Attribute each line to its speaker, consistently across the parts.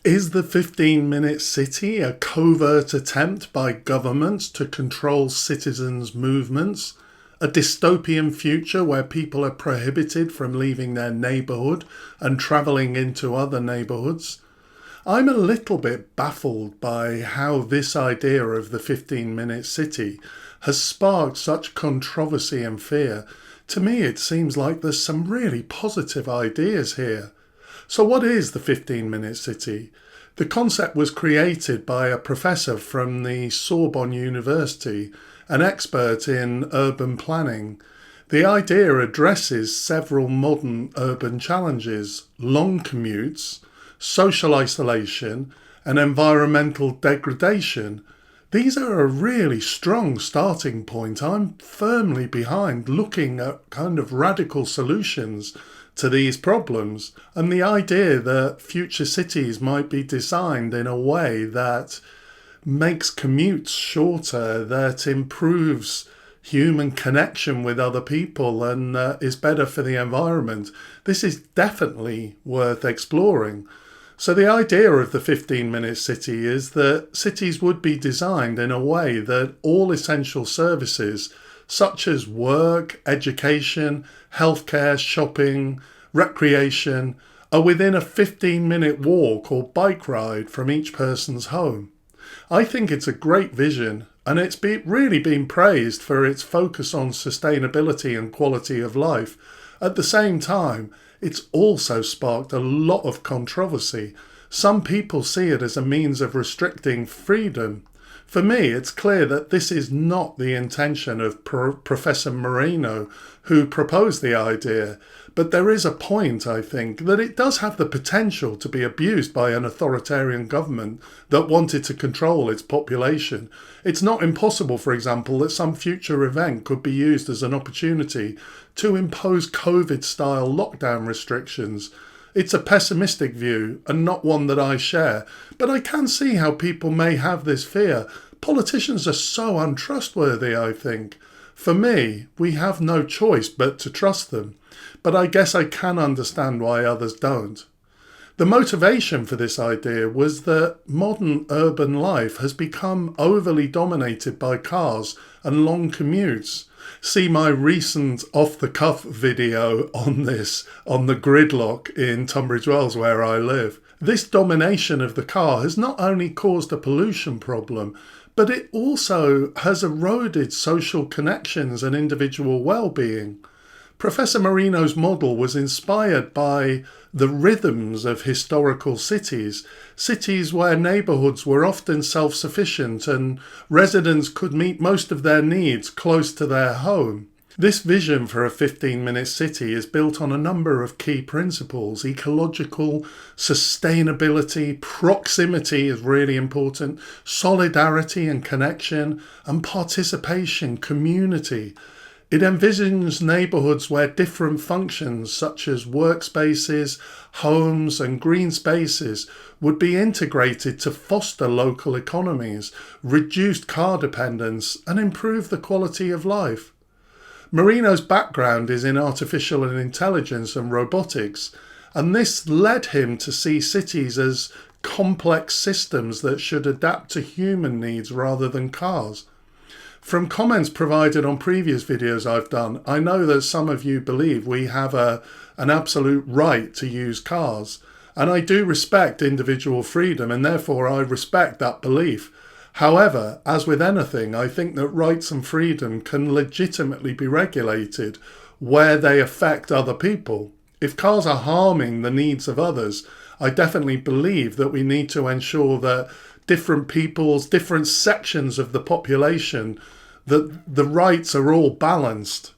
Speaker 1: Is the 15-minute city a covert attempt by governments to control citizens' movements? A dystopian future where people are prohibited from leaving their neighbourhood and travelling into other neighbourhoods? I'm a little bit baffled by how this idea of the 15-minute city has sparked such controversy and fear. To me, it seems like there's some really positive ideas here. So what is the 15-minute city? The concept was created by a professor from the Sorbonne University, an expert in urban planning. The idea addresses several modern urban challenges: long commutes, social isolation, and environmental degradation. These are a really strong starting point. I'm firmly behind looking at kind of radical solutions to these problems, and the idea that future cities might be designed in a way that makes commutes shorter, that improves human connection with other people and is better for the environment. This is definitely worth exploring. So the idea of the 15-minute city is that cities would be designed in a way that all essential services such as work, education, healthcare, shopping, recreation are within a 15-minute walk or bike ride from each person's home. I think it's a great vision, and it's really been praised for its focus on sustainability and quality of life. At the same time, it's also sparked a lot of controversy. Some people see it as a means of restricting freedom. For me, it's clear that this is not the intention of Professor Moreno, who proposed the idea, but there is a point, I think, that it does have the potential to be abused by an authoritarian government that wanted to control its population. It's not impossible, for example, that some future event could be used as an opportunity to impose COVID-style lockdown restrictions. It's a pessimistic view and not one that I share, but I can see how people may have this fear. Politicians are so untrustworthy, I think. For me, we have no choice but to trust them, but I guess I can understand why others don't. The motivation for this idea was that modern urban life has become overly dominated by cars and long commutes. See my recent off-the-cuff video on this, on the gridlock in Tunbridge Wells where I live. This domination of the car has not only caused a pollution problem, but it also has eroded social connections and individual well-being. Professor Moreno's model was inspired by the rhythms of historical cities, cities where neighbourhoods were often self-sufficient and residents could meet most of their needs close to their home. This vision for a 15-minute city is built on a number of key principles: ecological, sustainability, proximity is really important, solidarity and connection, and participation, community. It envisions neighbourhoods where different functions such as workspaces, homes and green spaces would be integrated to foster local economies, reduce car dependence and improve the quality of life. Moreno's background is in artificial intelligence and robotics, and this led him to see cities as complex systems that should adapt to human needs rather than cars. From comments provided on previous videos I've done, I know that some of you believe we have an absolute right to use cars, and I do respect individual freedom, and therefore I respect that belief. However, as with anything, I think that rights and freedom can legitimately be regulated where they affect other people. If cars are harming the needs of others, I definitely believe that we need to ensure that different peoples, different sections of the population, that the rights are all balanced.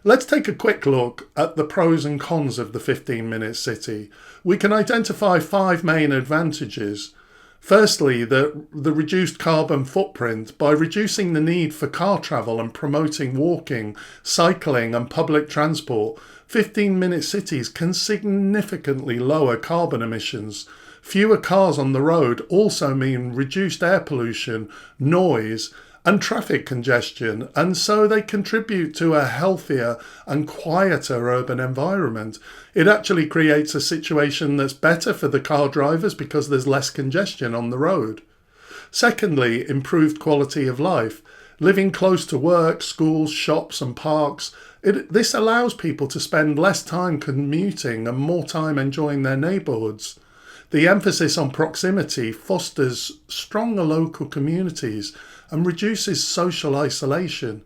Speaker 1: Let's take a quick look at the pros and cons of the 15-minute city. We can identify 5 main advantages. Firstly, the reduced carbon footprint. By reducing the need for car travel and promoting walking, cycling and public transport, 15-minute cities can significantly lower carbon emissions. Fewer cars on the road also mean reduced air pollution, noise, and traffic congestion, and so they contribute to a healthier and quieter urban environment. It actually creates a situation that's better for the car drivers because there's less congestion on the road. Secondly, improved quality of life. Living close to work, schools, shops and parks, this allows people to spend less time commuting and more time enjoying their neighbourhoods. The emphasis on proximity fosters stronger local communities and reduces social isolation.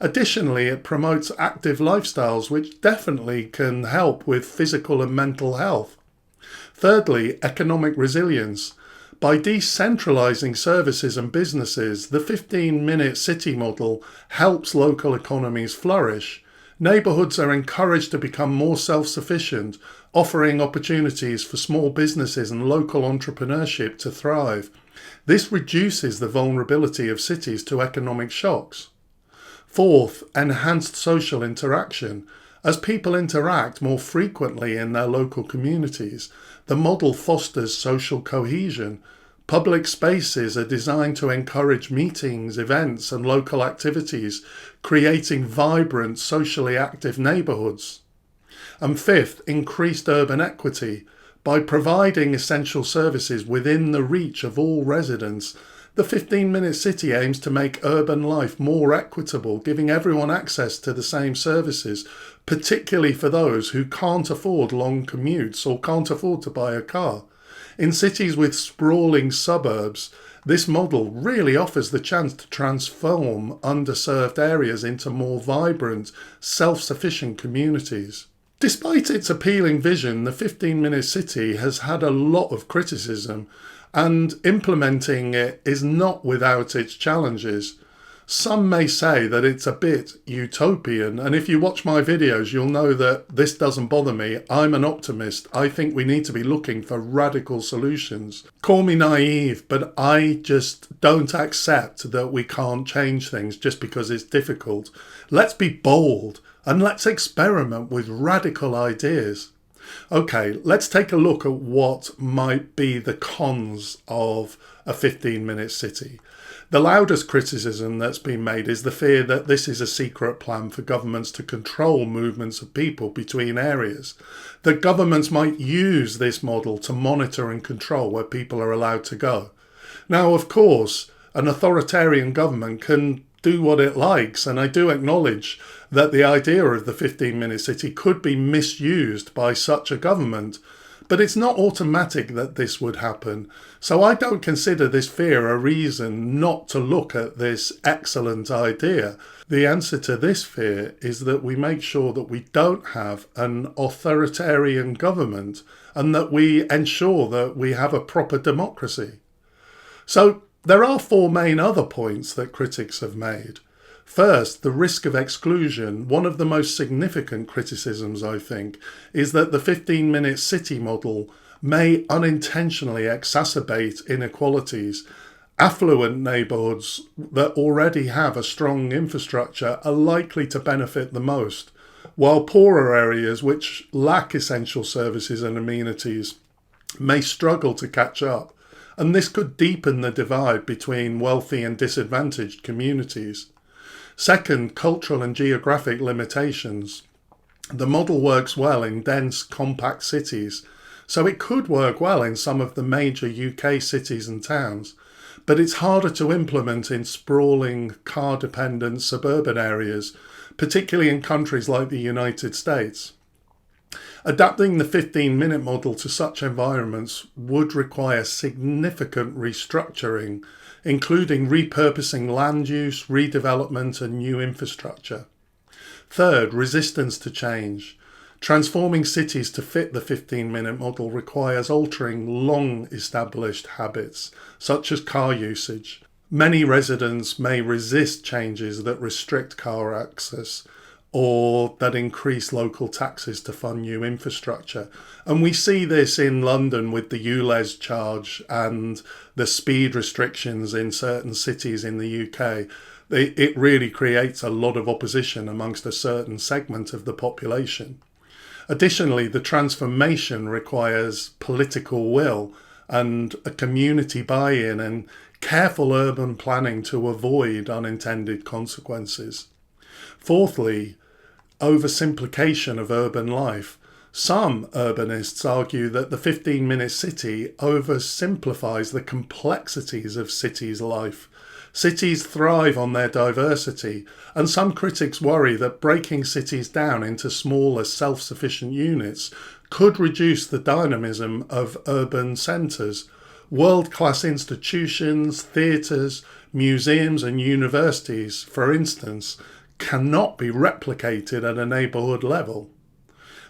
Speaker 1: Additionally, it promotes active lifestyles, which definitely can help with physical and mental health. Thirdly, economic resilience. By decentralising services and businesses, the 15-minute city model helps local economies flourish. Neighbourhoods are encouraged to become more self-sufficient, offering opportunities for small businesses and local entrepreneurship to thrive. This reduces the vulnerability of cities to economic shocks. Fourth, enhanced social interaction. As people interact more frequently in their local communities, the model fosters social cohesion. Public spaces are designed to encourage meetings, events, and local activities, creating vibrant, socially active neighbourhoods. And fifth, increased urban equity. By providing essential services within the reach of all residents, the 15-minute city aims to make urban life more equitable, giving everyone access to the same services, particularly for those who can't afford long commutes or can't afford to buy a car. In cities with sprawling suburbs, this model really offers the chance to transform underserved areas into more vibrant, self-sufficient communities. Despite its appealing vision, the 15-minute city has had a lot of criticism, and implementing it is not without its challenges. Some may say that it's a bit utopian, and if you watch my videos, you'll know that this doesn't bother me. I'm an optimist. I think we need to be looking for radical solutions. Call me naive, but I just don't accept that we can't change things just because it's difficult. Let's be bold and let's experiment with radical ideas. Okay, let's take a look at what might be the cons of a 15-minute city. The loudest criticism that's been made is the fear that this is a secret plan for governments to control movements of people between areas. That governments might use this model to monitor and control where people are allowed to go. Now, of course, an authoritarian government can do what it likes, and I do acknowledge that the idea of the 15-minute city could be misused by such a government, but it's not automatic that this would happen. So I don't consider this fear a reason not to look at this excellent idea. The answer to this fear is that we make sure that we don't have an authoritarian government and that we ensure that we have a proper democracy. So there are four main other points that critics have made. First, the risk of exclusion. One of the most significant criticisms, I think, is that the 15-minute city model may unintentionally exacerbate inequalities. Affluent neighbourhoods that already have a strong infrastructure are likely to benefit the most, while poorer areas which lack essential services and amenities may struggle to catch up. And this could deepen the divide between wealthy and disadvantaged communities. Second, cultural and geographic limitations. The model works well in dense, compact cities, so it could work well in some of the major UK cities and towns, but it's harder to implement in sprawling, car-dependent suburban areas, particularly in countries like the United States. Adapting the 15-minute model to such environments would require significant restructuring, including repurposing land use, redevelopment and new infrastructure. Third, resistance to change. Transforming cities to fit the 15-minute model requires altering long-established habits, such as car usage. Many residents may resist changes that restrict car access, or that increase local taxes to fund new infrastructure. And we see this in London with the ULEZ charge and the speed restrictions in certain cities in the UK. It really creates a lot of opposition amongst a certain segment of the population. Additionally, the transformation requires political will and a community buy-in and careful urban planning to avoid unintended consequences. Fourthly, oversimplification of urban life. Some urbanists argue that the 15-minute city oversimplifies the complexities of cities' life. Cities thrive on their diversity, and some critics worry that breaking cities down into smaller, self-sufficient units could reduce the dynamism of urban centres. World-class institutions, theatres, museums and universities, for instance, cannot be replicated at a neighbourhood level.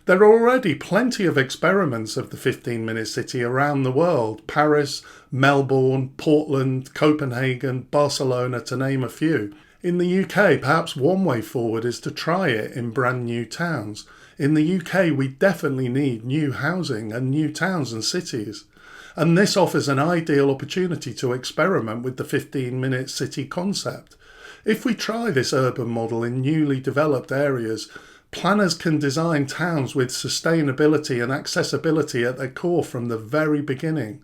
Speaker 1: There are already plenty of experiments of the 15-minute city around the world: Paris, Melbourne, Portland, Copenhagen, Barcelona, to name a few. In the UK, perhaps one way forward is to try it in brand new towns. In the UK, we definitely need new housing and new towns and cities. And this offers an ideal opportunity to experiment with the 15-minute city concept. If we try this urban model in newly developed areas, planners can design towns with sustainability and accessibility at their core from the very beginning.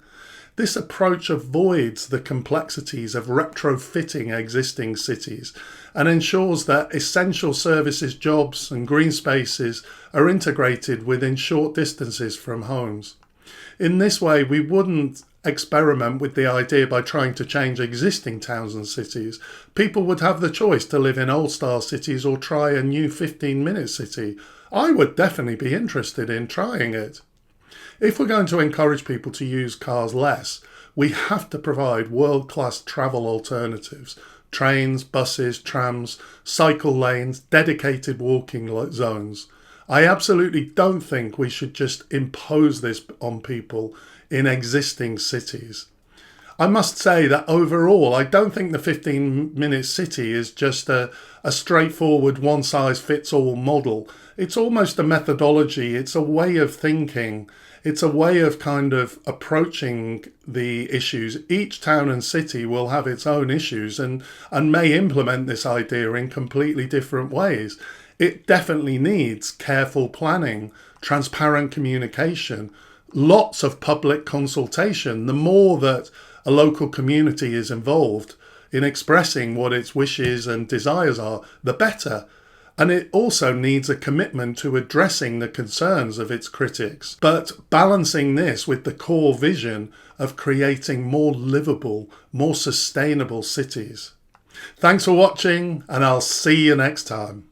Speaker 1: This approach avoids the complexities of retrofitting existing cities and ensures that essential services, jobs and green spaces are integrated within short distances from homes. In this way, we wouldn't experiment with the idea by trying to change existing towns and cities. People would have the choice to live in old-style cities or try a new 15-minute city. I would definitely be interested in trying it. If we're going to encourage people to use cars less, we have to provide world-class travel alternatives: trains, buses, trams, cycle lanes, dedicated walking zones. I absolutely don't think we should just impose this on people in existing cities. I must say that overall, I don't think the 15-minute city is just a straightforward one-size-fits-all model. It's almost a methodology. It's a way of thinking. It's a way of kind of approaching the issues. Each town and city will have its own issues and may implement this idea in completely different ways. It definitely needs careful planning, transparent communication, lots of public consultation. The more that a local community is involved in expressing what its wishes and desires are, the better. And it also needs a commitment to addressing the concerns of its critics, but balancing this with the core vision of creating more livable, more sustainable cities. Thanks for watching, and I'll see you next time.